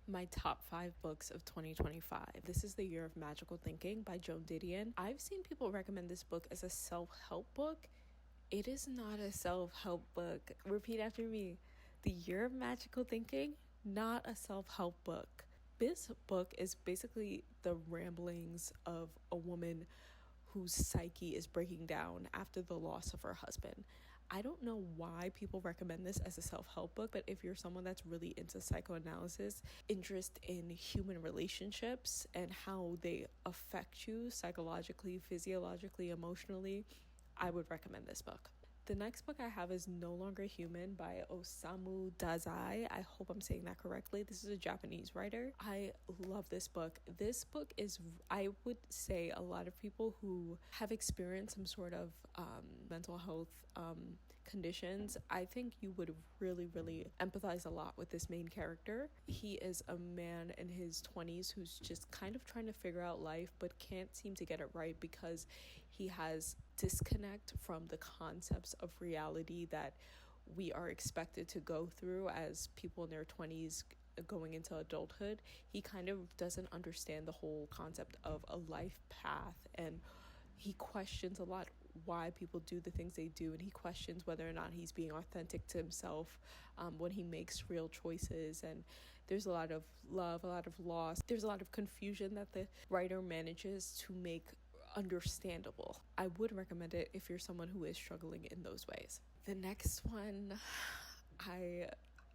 My top 5 books of 2025. This is The Year of Magical Thinking by Joan Didion. I've seen people recommend this book as a self-help book. It is not a self-help book. Repeat after me. The Year of Magical Thinking, not a self-help book. This book is basically the ramblings of a woman whose psyche is breaking down after the loss of her husband. I don't know why people recommend this as a self-help book, but if you're someone that's really into psychoanalysis, interest in human relationships and how they affect you psychologically, physiologically, emotionally, I would recommend this book. The next book I have is No Longer Human by Osamu Dazai. I hope I'm saying that correctly. This is a Japanese writer. I love this book. This book is, I would say, a lot of people who have experienced some sort of mental health conditions, I think you would really, really empathize a lot with this main character. He is a man in his 20s who's just kind of trying to figure out life, but can't seem to get it right because he has disconnect from the concepts of reality that we are expected to go through as people in their 20s going into adulthood. He kind of doesn't understand the whole concept of a life path, and he questions a lot why people do the things they do, and he questions whether or not he's being authentic to himself when he makes real choices. And there's a lot of love, a lot of loss, there's a lot of confusion that the writer manages to make understandable. I would recommend it if you're someone who is struggling in those ways. The next one, I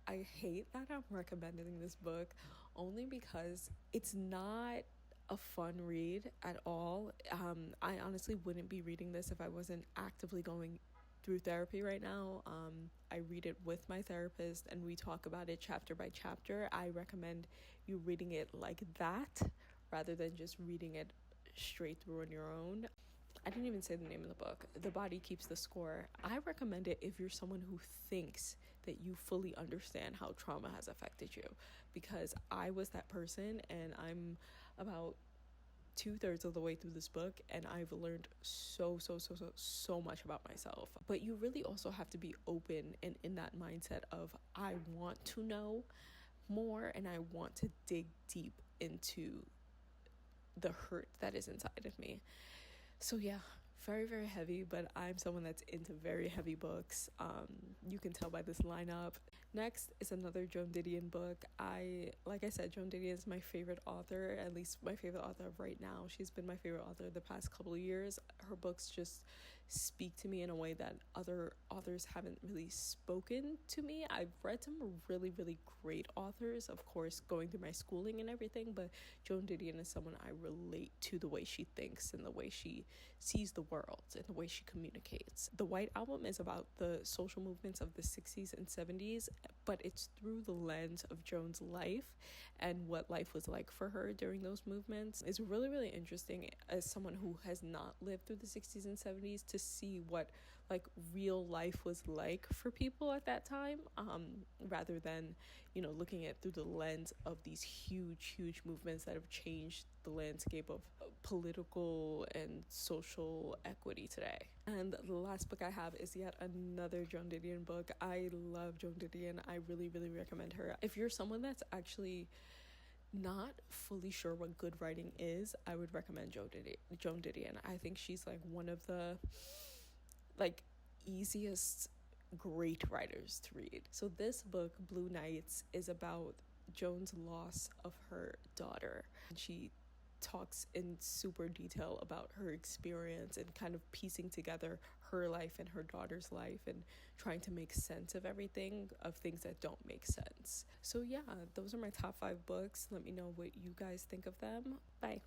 hate that I'm recommending this book only because it's not a fun read at all. I honestly wouldn't be reading this if I wasn't actively going through therapy right now. I read it with my therapist and we talk about it chapter by chapter. I recommend you reading it like that rather than just reading it straight through on your own. I didn't even say the name of the book. The Body Keeps the Score. I recommend it if you're someone who thinks that you fully understand how trauma has affected you, because I was that person and I'm about 2/3 of the way through this book and I've learned so much about myself. But you really also have to be open and in that mindset of I want to know more and I want to dig deep into the hurt that is inside of me. So yeah, very heavy, but I'm someone that's into very heavy books. You can tell by this lineup. Next is another Joan Didion book. Like I said, Joan Didion is my favorite author, at least my favorite author of right now. She's been my favorite author the past couple of years. Her books just speak to me in a way that other authors haven't really spoken to me. I've read some really great authors, of course, going through my schooling and everything, but Joan Didion is someone I relate to the way she thinks and the way she sees the world and the way she communicates. The White Album is about the social movements of the 60s and 70s, but it's through the lens of Joan's life and what life was like for her during those movements. It's really interesting as someone who has not lived through the 60s and 70s to see what like real life was like for people at that time, rather than, looking at through the lens of these huge movements that have changed the landscape of political and social equity today. And the last book I have is yet another Joan Didion book. I love Joan Didion. I really recommend her. If you're someone that's actually not fully sure what good writing is, I would recommend Joan Didion. I think she's like one of the easiest great writers to read. So this book, Blue Nights, is about Joan's loss of her daughter. She talks in super detail about her experience and kind of piecing together her life and her daughter's life and trying to make sense of everything, of things that don't make sense. So yeah, those are my top 5 books. Let me know what you guys think of them. Bye.